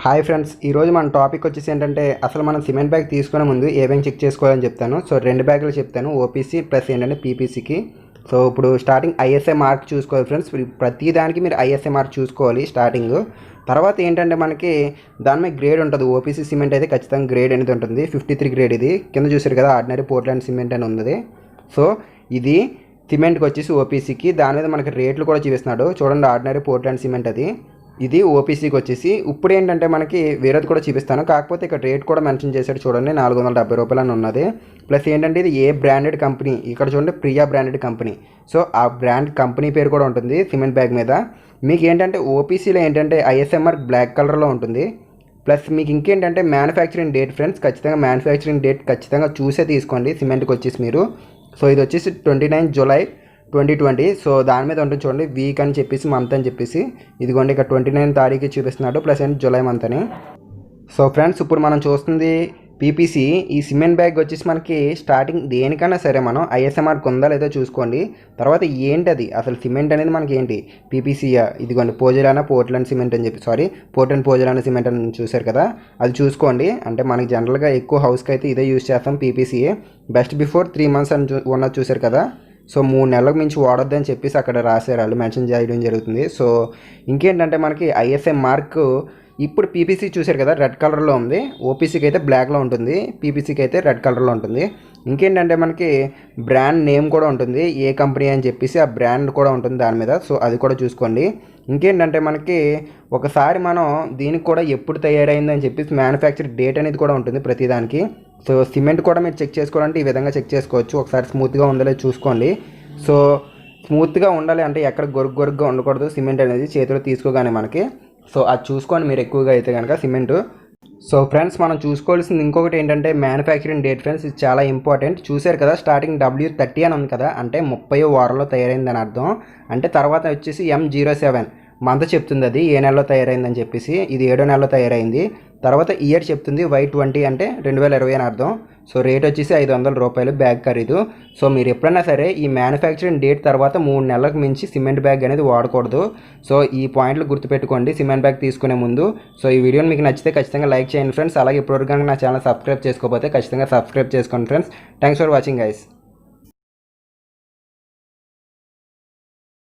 Hi friends, ఈరోజు మన topic వచ్చేసి ఏంటంటే అసలు మనం సిమెంట్ బ్యాగ్ తీసుకునే ముందు ఏ బ్యాంక్ చెక్ చేసుకోవాలని చెప్తాను. సో 2 బ్యాగులు చెప్తాను, ఓపీసీ ప్లస్ ఏంటంటే పీపీసీకి. సో ఇప్పుడు స్టార్టింగ్ ఐఎస్ఐ మార్క్ చూసుకోవాలి ఫ్రెండ్స్. ప్రతి దానికి మీరు ఐఎస్ఐ మార్క్ చూసుకోవాలి స్టార్టింగ్. తర్వాత ఏంటంటే మనకి దాని మీద గ్రేడ్ ఉంటుంది. ఓపీసీ సిమెంట్ అయితే ఖచ్చితంగా గ్రేడ్ అనేది ఉంటుంది, 53 గ్రేడ్. ఇది కింద చూసారు కదా, ఆర్డినరీ పోర్ట్లాండ్ సిమెంట్ అని ఉంది. సో ఇది సిమెంట్కి వచ్చేసి ఓపీసీకి. దాని మీద మనకి రేట్లు కూడా చూపిస్తున్నాడు చూడండి, ఆర్డినరీ పోర్ట్లాండ్ సిమెంట్ అది. ఇది ఓపీసీకి వచ్చేసి. ఇప్పుడు ఏంటంటే మనకి వేరేది కూడా చూపిస్తాను, కాకపోతే ఇక్కడ రేట్ కూడా మెన్షన్ చేశాడు చూడండి, 470 రూపాయలు అని ఉన్నది. ప్లస్ ఏంటంటే ఇది ఏ బ్రాండెడ్ కంపెనీ, ఇక్కడ చూడండి ప్రియా బ్రాండెడ్ కంపెనీ. సో ఆ బ్రాండ్ కంపెనీ పేరు కూడా ఉంటుంది సిమెంట్ బ్యాగ్ మీద. మీకు ఏంటంటే ఓపీసీలో ఏంటంటే ఐఎస్ఎంఆర్ బ్లాక్ కలర్లో ఉంటుంది. ప్లస్ మీకు ఇంకేంటంటే మ్యానుఫ్యాక్చరింగ్ డేట్ ఫ్రెండ్స్, ఖచ్చితంగా మ్యానుఫ్యాక్చరింగ్ డేట్ ఖచ్చితంగా చూసే తీసుకోండి సిమెంట్కి వచ్చేసి మీరు. సో ఇది వచ్చేసి 29 జూలై 2020. సో దాని మీద ఉంటుంది చూడండి, వీక్ అని చెప్పేసి, మంత్ అని చెప్పేసి. ఇదిగోండి ఇక్కడ 29 తారీఖు చూపిస్తున్నాడు, ప్లస్ ఏంటి జూలై మంత్ అని. సో ఫ్రెండ్స్, ఇప్పుడు మనం చూస్తుంది పీపీసీ. ఈ సిమెంట్ బ్యాగ్ వచ్చేసి మనకి స్టార్టింగ్ దేనికైనా సరే మనం ఐఎస్ఎంఆర్కి ఉందా లేదో చూసుకోండి. తర్వాత ఏంటది అసలు సిమెంట్ అనేది మనకి ఏంటి, పీపీసీయా. ఇదిగోండి పోజలానా పోర్ట్లాండ్ సిమెంట్ అని చెప్పి, పోర్ట్లాండ్ పోజలానా సిమెంట్ అని చూసారు కదా, అది చూసుకోండి. అంటే మనకి జనరల్గా ఎక్కువ హౌస్కి అయితే ఇదే యూజ్ చేస్తాం, పీపీసీఏ. బెస్ట్ బిఫోర్ 3 months అని ఉన్నది చూసారు కదా. సో 3 నెలలకు మించి వాడొద్దు అని చెప్పేసి అక్కడ రాశారు, వాళ్ళు మెన్షన్ చేయడం జరుగుతుంది. సో ఇంకేంటంటే మనకి ఐఎస్ఐ మార్క్ ఇప్పుడు పీపీసీ చూసారు కదా, రెడ్ కలర్లో ఉంది. ఓపీసీకి అయితే బ్లాక్లో ఉంటుంది, పీపీసీకి అయితే రెడ్ కలర్లో ఉంటుంది. ఇంకేంటంటే మనకి బ్రాండ్ నేమ్ కూడా ఉంటుంది, ఏ కంపెనీ అని చెప్పేసి ఆ బ్రాండ్ కూడా ఉంటుంది దాని మీద. సో అది కూడా చూసుకోండి. ఇంకేంటంటే మనకి ఒకసారి మనం దీనికి కూడా ఎప్పుడు తయారైందని చెప్పేసి మ్యానుఫ్యాక్చర్ డేట్ అనేది కూడా ఉంటుంది ప్రతిదానికి. సో సిమెంట్ కూడా మీరు చెక్ చేసుకోవాలంటే ఈ విధంగా చెక్ చేసుకోవచ్చు. ఒకసారి స్మూత్గా ఉండాలి చూసుకోండి. సో స్మూత్గా ఉండాలి అంటే ఎక్కడ గొరుగ్గా ఉండకూడదు సిమెంట్ అనేది చేతిలో తీసుకోగానే మనకి. సో అది చూసుకోండి మీరు ఎక్కువగా అయితే కనుక సిమెంటు. సో ఫ్రెండ్స్, మనం చూసుకోవాల్సింది ఇంకొకటి ఏంటంటే మ్యానుఫ్యాక్చరింగ్ డేట్ ఫ్రెండ్స్. ఇది చాలా ఇంపార్టెంట్. చూసారు కదా స్టార్టింగ్ W30 అని ఉంది కదా, అంటే 30వ వారంలో తయారైందని అర్థం. అంటే తర్వాత వచ్చేసి M07 మంత్ చెప్తుంది అది ఏ నెలలో తయారైందని చెప్పేసి. ఇది 7వ నెలలో తయారైంది. తర్వాత ఇయర్ చెప్తుంది Y20 అంటే 2020 అని అర్థం. సో రేట్ వచ్చేసి 500 రూపాయలు బ్యాగ్ ఖరీదు. సో మీరు ఎప్పుడైనా సరే ఈ మ్యానుఫ్యాక్చరింగ్ డేట్ తర్వాత 3 నెలలకు మించి సిమెంట్ బ్యాగ్ అనేది వాడకూడదు. సో ఈ పాయింట్లు గుర్తుపెట్టుకోండి సిమెంట్ బ్యాగ్ తీసుకునే ముందు. సో ఈ వీడియోని మీకు నచ్చితే ఖచ్చితంగా లైక్ చేయండి ఫ్రెండ్స్. అలాగే ఇప్పటివరకు కనుక నా ఛానల్ సబ్స్క్రైబ్ చేసుకోకపోతే ఖచ్చితంగా సబ్స్క్రైబ్ చేసుకోండి friends. Thanks for watching guys.